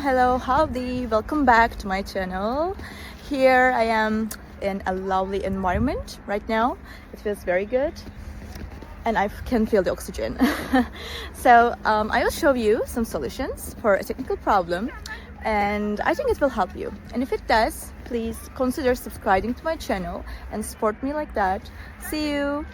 Hello, howdy, welcome back to my channel. Here I am in a lovely environment right now. It feels very good and I can feel the oxygen. So I will show you some solutions for a technical problem, and I think it will help you. And if it does, please consider subscribing to my channel and support me like that. See you.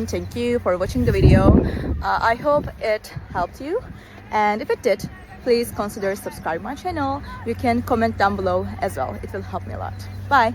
Thank you for watching the video. I hope it helped you, and if it did, please consider subscribing my channel. You can comment down below as well. It will help me a lot. Bye.